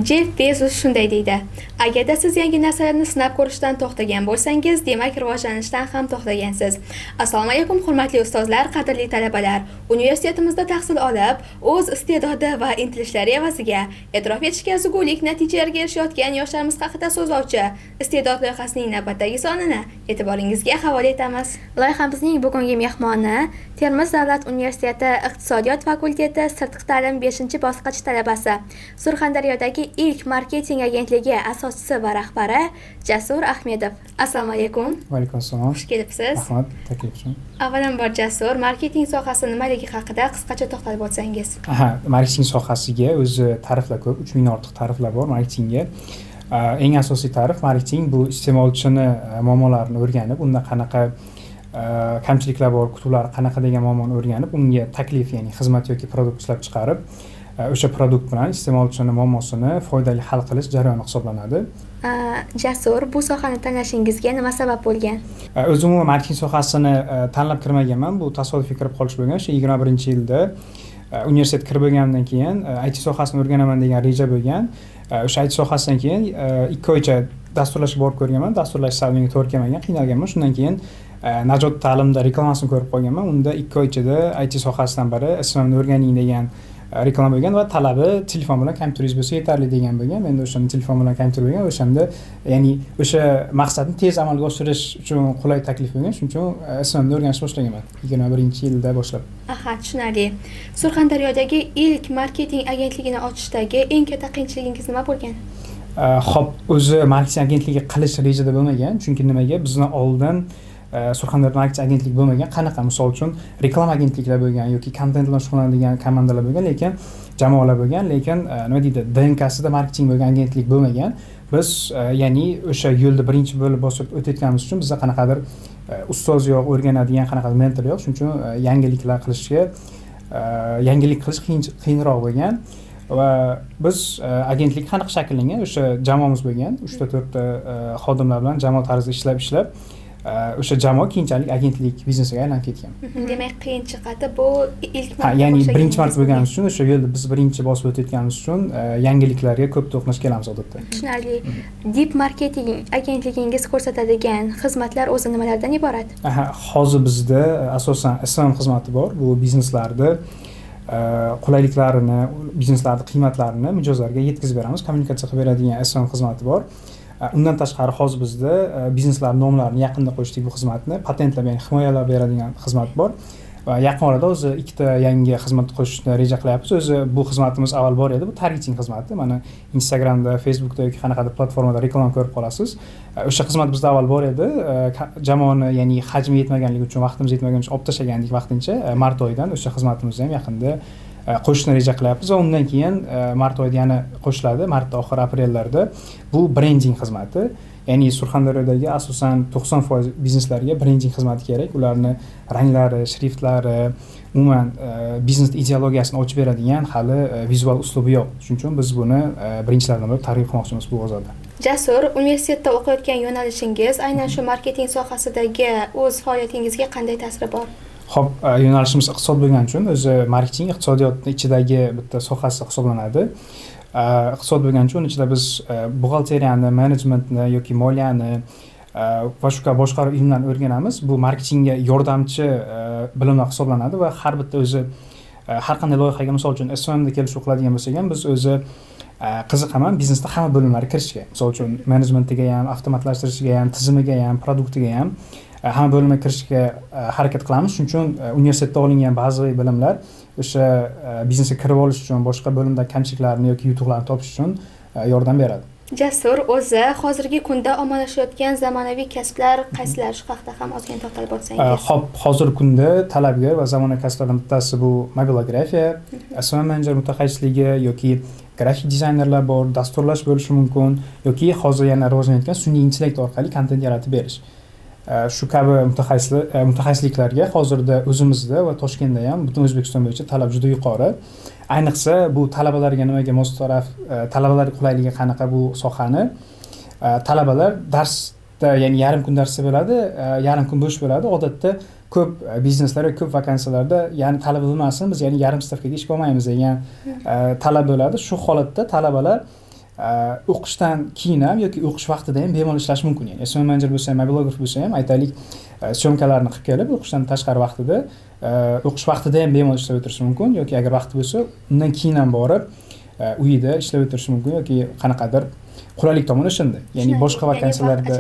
Jeff Bezos shunday deydi: agarda siz yangi narsalarni sinab ko'rishdan to'xtagan bo'lsangiz, demak rivojlanishdan ham to'xtagansiz. Assalomu alaykum hurmatli ustozlar, qadrli talabalar. Universitetimizda tahsil olib, o'z iste'dodi va intilishlari evaziga e'tirof etishga arzigulik natijalarga erishayotgan yoshlarimiz haqida so'zlovchi Iste'dod loyihasining navbatdagi sonini e'tiboringizga havola etamiz. Loyihamizning bugungi mehmoni Termiz davlat universiteti iqtisodiyot fakulteti sirtqi ta'lim 5-bosqich talabasi, Surxondaryodagi ilk marketing agentligi asoschisi va rahbari Jasur Ahmedov. Assalomu alaykum. Va alaykum assalom. Xush kelibsiz. Rahmat, taklif uchun. Avvalambor Jasur, marketing sohasi nimaligi haqida qisqacha to'xtalib o'tsangiz. Marketing sohasiga o'zi ta'riflar ko'p, 3000 ortiq ta'riflar bor marketingga. Eng asosiy ta'rif marketing bu iste'molchini muammolarini o'rganib, unda qanaqa kamchiliklar bor, kutuvlar qanaqa degan muammoni o'rganib, unga taklif, ya'ni xizmat yoki produkt ishlab chiqarib, o'sha produkt bilan iste'molchini muammosini foydali hal qilish jarayoni hisoblanadi. Jasur, bu sohani tanlashingizga nima sabab bo'lgan? O'zim umuman marketing sohasini tanlab kirmaganman, bu tasodifiy kirib qolish bo'lgan. O'sha 21-yilda universitetga kirib bo'lganimdan keyin IT sohasini o'rganaman degan reja bo'lgan. O'sha IT sohasidan keyin 2 oycha dasturlashga borib ko'rganman. Dasturlash sal menga to'g'ri kelmagan, qiynalganman. Shundan keyin Najot ta'limda reklamasini ko'rib qolganman. Unda 2 oy ichida IT sohasidan biri ismimni o'rganing degan reklama bo'lgan va talabi telefon bilan kompyuteringiz bo'lsa yetarli degan bo'lgan. Men o'shani telefon bilan kompyuter bo'lgan, o'shanda ya'ni o'sha maqsadni tez amalga oshirish uchun qulay taklif bo'lgan. Shuning uchun ismimni o'rganishni boshlaganman 21-yilda boshlab. Aha, tushunarli. Surxondaryodagi ilk marketing agentligini ochishdagi eng katta qiyinchiligingiz nima bo'lgan? Xo'p, o'zi marketing agentligi qilish rejada bo'lmagan. Chunki nimaga? Bizning oldin Surxondaryo marketing agentligi bo'lmagan. Qanaqa? Misol uchun reklama agentliklar bo'lgan yoki kontent bilan shug'ullanadigan komandalar bo'lgan, lekin jamoalar bo'lgan, lekin nima deydi, DNKsida marketing bo'lgan agentlik bo'lmagan. Biz ya'ni o'sha yo'lda birinchi bo'lib bosib o'tayotganimiz uchun bizda qanaqadir ustoz yo'q, o'rganadigan qanaqadir mentor yo'q. Shuning uchun yangiliklar qilishga yangilik qilish qiyinroq bo'lgan. Va biz agentlik qanaqa shakllangan? O'sha jamoamiz bo'lgan, 3-4 ta xodimlar bilan jamoa tarzida ishlab o'sha jamoa keyinchalik agentlik biznesiga aylanib ketgan. Demak, qiyin jihati bu ilk marta. Ya'ni birinchi marta bo'lganimiz uchun o'sha yo'lda biz birinchi bosib o'tayotganimiz uchun yangiliklarga ko'p to'qnash kelamiz odatda. Tushunarli. Deep marketing agentligingiz ko'rsatadigan xizmatlar o'zi nimalardan iborat? Hozir bizda asosan SMM xizmati bor. Bu bizneslarda qulayliklarini, bizneslarning qiymatlarini mijozlarga yetkazib beramiz. Kommunikatsiya qilib beradigan SMM xizmati bor. Undan tashqari hozir bizda bizneslar nomlarini yaqinda qo'shdik bu xizmatni, patentlab, ya'ni himoyalab beradigan xizmat bor. Va yaqin orada o'zi 2 ta yangi xizmat qo'shishni reja qilyapmiz. O'zi bu xizmatimiz avval bor edi, bu targeting xizmati. Mana Instagramda, Facebookda yoki qanaqadir platformada reklama ko'rib qolasiz. O'sha xizmat bizda avval bor edi. Jamoani, ya'ni hajmi yetmaganligi uchun, vaqtimiz yetmagani uchun olib tashlagandik vaqtincha. Mart oyidan o'sha xizmatimizni ham yaqinda qo'shishni reja qilyapmiz va undan keyin mart oyida yana qo'shiladi, mart oxiri aprellarda. Bu brending xizmati. Ya'ni Surxondaryodagi asosan 90% bizneslarga brending xizmati kerak. Ularni ranglari, shriftlari, umuman biznes ideologiyasini ochib beradigan hali vizual uslubi yo'q. Shuning uchun biz buni birinchilardan bo'lib targ'ib qilmoqchimiz bu bozorda. Jasur, universitetda o'qiyotgan yo'nalishingiz aynan shu marketing sohasidagi o'z faoliyatingizga qanday ta'siri bor? Xo'p, yo'nalishimiz iqtisod bo'lgani uchun o'zi marketing iqtisodiyotning ichidagi bitta sohasi hisoblanadi. Iqtisod bo'lgani uchun ichida biz buxgalteriyani, menejmentni yoki moliyani va shu kabi boshqa ilmlarni o'rganamiz. Bu marketingga yordamchi bilimlar hisoblanadi va har bitta o'zi har qanday loyihaga, misol uchun SMMda kelishuv qiladigan bo'lsak ham, biz o'zi qiziqaman biznesda hamma bo'limlari kirishga. Misol uchun menejmentiga ham, avtomatlashtirishiga ham, tizimiga ham, produktiga ham hamma bo'limga kirishga harakat qilamiz. Shuning uchun universitetda olingan ba'zi bilimlar o'sha biznesga kirib olish uchun, boshqa bo'limda kamchiliklarni yoki yutuqlarni topish uchun yordam beradi. Jasur, o'zi hozirgi kunda ommalashayotgan zamonaviy kasblar qaysilar? Shu haqida ham ozgina to'xtalib o'tsangiz. Xo'p, hozirgi kunda talabgor va zamonaviy kasblardan bittasi bu mobilografiya, SMM menejer mutaxassisligi yoki grafik dizaynerlar bor, dasturlash bo'lishi mumkin yoki hozir yana rivojlanayotgan sun'iy intellekt orqali kontent yaratib berish. Shu kabi mutaxassisliklarga hozirda o'zimizda va Toshkentda ham butun O'zbekiston bo'yicha talab juda yuqori. Ayniqsa bu talabalarga nimaga mos taraf, talabalar qulayligi qanaqa bu sohani. Talabalar darsda, ya'ni yarim kun darsda bo'ladi, yarim kun bo'sh bo'ladi. Odatda ko'p bizneslar, ko'p vakansiyalarda, ya'ni talaba bo'lmasin, biz ya'ni yarim stavkaga ishga olmaymiz degan talab bo'ladi. Shu holatda talabalar o'qishdan keyin ham yoki o'qish vaqtida ham bemalol ishlash mumkin. Ya'ni SMM menejer bo'lsa ham, mobilograf bo'lsa ham, aytaylik, syomkalarni qilib kelib, o'qishdan tashqari vaqtida, o'qish vaqtida ham bemalol ishlab o'tirish mumkin yoki agar vaqti bo'lsa, undan keyin ham borib uyida ishlab o'tirish mumkin yoki qanaqadir qulaylik tomoni shunda. Ya'ni boshqa vakansiyalarda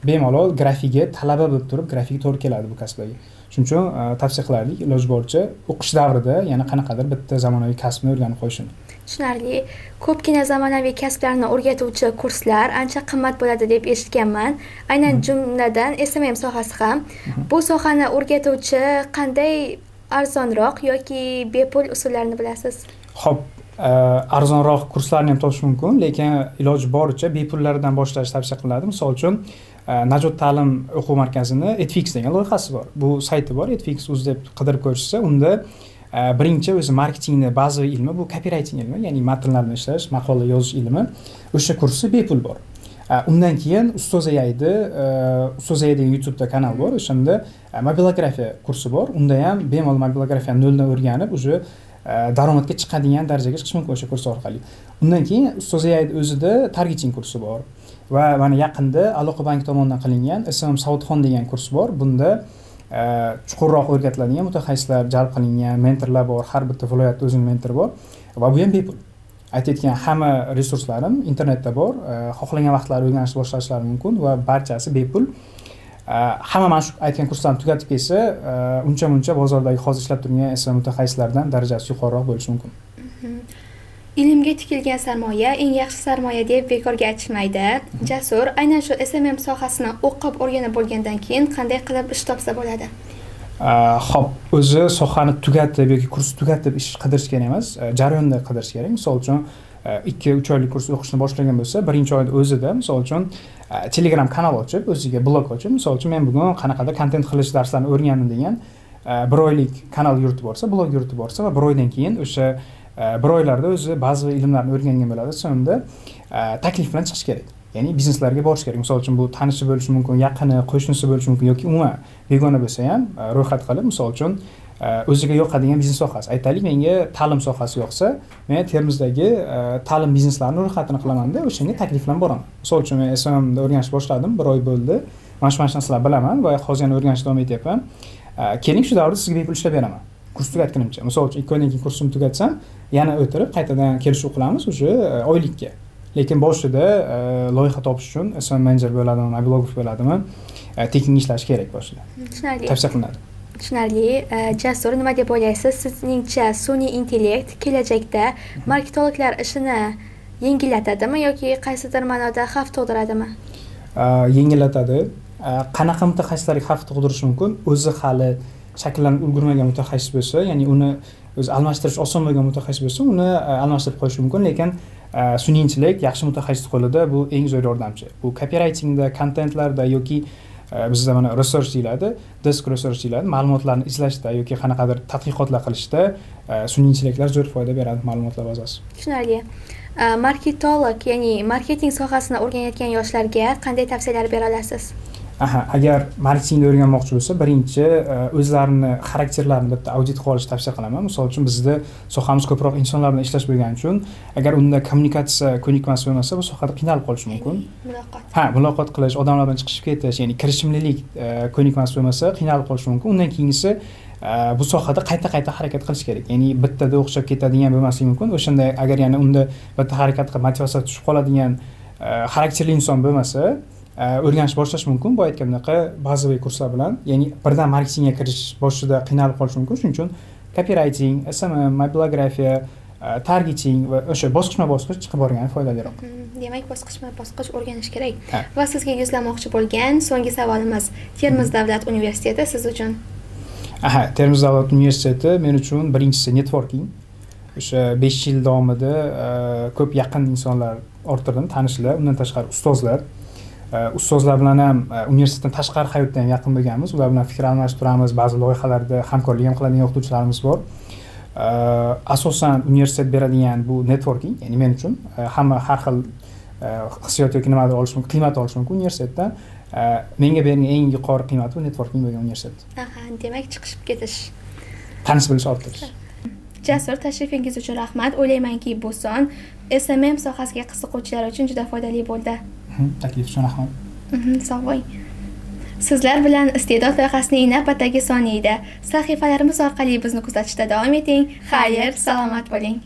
bemalol grafiga talaba bo'lib turib, grafika to'g'ri keladi bu kasblarga. Shuning uchun tavsiya qilardik, iloji boricha o'qish davrida yana qanaqadir bitta zamonaviy kasbni o'rganib qo'yishni. Tushunarli. Ko'pgina zamonaviy kasblarni o'rgatuvchi kurslar ancha qimmat bo'ladi deb eshitganman. Aynan jumladan SMM sohasi ham. Bu sohani o'rgatuvchi qanday arzonroq yoki bepul usullarni bilasiz? Xo'p, arzonroq kurslarni ham topish mumkin, lekin iloji boricha bepullardan boshlash tavsiya qilinadi. Misol uchun, Najot ta'lim o'quv markazini Edfix degan loyihasi bor. Bu sayti bor, Edfix.uz deb qidirib ko'rishsa, unda birinchi o'zi marketingni bazaviy ilmi, bu copywriting ilmi, ya'ni matnlarni ishlash, maqola yozish ilmi, o'sha kursi bepul bor. Undan keyin Ustoz Aydi degan YouTube'da kanal bor, o'shanda mobilografiya kursi bor. Unda ham bemalol mobilografiyani noldan o'rganib, o'sha daromadga chiqadigan darajaga chiqish mumkin o'sha kurs orqali. Undan keyin Ustoz Aydi o'zida targeting kursi bor. Va mana yaqinda Aloqa bank tomonidan qilingan SMM Savodxon degan kurs bor. Bunda chuqurroq o'rgatiladigan mutaxassislar jalb qilingan, mentorlar bor, har bitta viloyatda o'zining mentori bor va bu ham bepul. Aytayotgan hamma resurslarim internetda bor, xohlagan vaqtlarida o'rganishni boshlashlari mumkin va barchasi bepul. Hamma mana shu aytgan kurslarni tugatib kelsa, uncha-muncha bozordagi hozir ishlab turgan SMM mutaxassislardan darajasi yuqoriroq bo'lishi mumkin. Ilmga tikilgan sarmoya eng yaxshi sarmoya deb bekorga aytishmaydi. Jasur aynan shu SMM sohasini o'qib o'rganib bo'lgandan keyin qanday qilib ish topsa bo'ladi? Xo'p, o'zi sohani tugatib yoki kursni tugatib ish qidirish kerak emas, jarayonda qidirish kerak. Misol uchun 2-3 oylik kurs o'qishni boshlagan bo'lsa, birinchi oyda o'zida misol uchun Telegram kanal ochib, o'ziga blog ochib, misol uchun men bugun qanaqadir kontent qilish darslarini o'rgandim degan 1 oylik kanal yuritib borsa, blog yuritib borsa va 1 oydan keyin o'sha 1 oylarda o'zi ba'zi ilmlarni o'rgangan bo'ladi. So'ngda taklif bilan chiqish kerak. Ya'ni bizneslarga borish kerak. Misol uchun bu tanishi bo'lishi mumkin, yaqini, qo'shnisi bo'lishi mumkin yoki umuman begona bo'lsa ham ro'yxat qilib, misol uchun o'ziga yoqadigan biznes sohasi. Aytaylik, menga ta'lim sohasi yoqsa, men Termizdagi ta'lim bizneslarini ro'yxatini qilaman-da, o'shanga taklif bilan boraman. Misol uchun men SMMda o'rganishni boshladim, 1 oy bo'ldi. Mana shu narsalar bilaman va hozir yana o'rganishni davom etyapman. Keling shu davrda sizga bepul ishlab beraman. Kurs tugatgunimcha. Misol uchun 2 oydan keyin kursimni tugatsam, yana o'tirib qaytadan kelishuv qilamiz o'sha oylikka. Lekin boshida loyiha topish uchun SMM menejer bo'ladimi, mobilograf bo'ladimi, tekin ishlash kerak boshida. Tushunarli. Tavsiya qilinadi. Tushunarli. Jasur, nima deb o'ylaysiz? Sizningcha sun'iy intellekt kelajakda marketologlar ishini yengillatadimi yoki qaysidir ma'noda xavf tug'diradimi? Yengillatadi. Qanaqa mutaxassislarga xavf tug'dirishi mumkin? O'zi hali shakllanib ulgurmagan mutaxassis bo'lsa, ya'ni uni o'zi almashtirish oson bo'lgan mutaxassis bo'lsa, uni almashtirib qo'yish mumkin, lekin sun'iy intellekt yaxshi mutaxassis qo'lida bu eng zo'r yordamchi. Bu copywritingda, kontentlarda yoki bizda mana research deyiladi, desk research deyiladi, ma'lumotlarni izlashda yoki qanaqadir tadqiqotlar qilishda sun'iy intellektlar zo'r foyda beradi ma'lumotlar bazasi. Tushunarli. Marketolog, ya'ni marketing sohasini o'rganayotgan yoshlarga qanday tavsiyalar bera olasiz? Agar marketingni o'rganmoqchi bo'lsa, birinchi o'zlarini xarakterlarini bitta audit qilib olishni tavsiya qilaman. Misol uchun bizda sohamiz ko'proq insonlar bilan ishlash bo'lgani uchun, agar unda kommunikatsiya ko'nikmas bo'lmasa, bu sohada qiynalib qolish mumkin. Muloqot qilish, odamlar bilan chiqishib ketish, ya'ni kirishimlilik ko'nikmas bo'lmasa, qiynalib qolish mumkin. Undan keyingisi bu sohada qayta harakat qilish kerak. Ya'ni bittada o'xshab ketadigan bo'lmasligi mumkin. O'shanda agar yana unda bitta harakat qilib motivatsiya tushib qoladigan xarakterli inson bo'lmasa, o'rganish boshlash mumkin. Bu aytgandaqa bazaviy kurslar bilan, ya'ni birdan marketingga kirish boshida qiynalib qolish mumkin. Shuning uchun copywriting, SMM, mobilografiya, targeting va o'sha bosqichma-bosqich chiqib borgani foydaliroq. Demak, bosqichma-bosqich o'rganish kerak. Va sizga yuzlamoqchi bo'lgan so'nggi savolimiz, Termiz davlat universiteti siz uchun? Termiz davlat universiteti men uchun birinchisi networking. O'sha 5 yil davomida ko'p yaqin insonlar orttirdim, tanishlar, undan tashqari ustozlar. Ustozlar bilan ham universitetdan tashqari hayotda ham yaqin bo'lganmiz. Ular bilan fikr almashib turamiz, ba'zi loyihalarda hamkorlik ham qiladigan o'qituvchilarimiz bor. Asosan universitet beradigan bu networking, ya'ni men uchun hamma har xil hissiyot yoki nimadir olish mumkin, qiymat olish mumkin universitetdan. Menga berilgan eng yuqori qiymat bu networking bo'lgan universitet. Demak, chiqishib ketish. Tanish bilish orttirish. Jasur, tashrifingiz uchun rahmat. O'ylaymanki, bu son SMM sohasiga qiziquvchilar uchun juda foydali bo'ldi. Taklif uchun rahmat. Sog' bo'ling. Sizlar bilan Iste'dod loyihasining navbatdagi soni edi. Sahifalarimiz orqali bizni kuzatishda davom eting. Xayr, salomat bo'ling.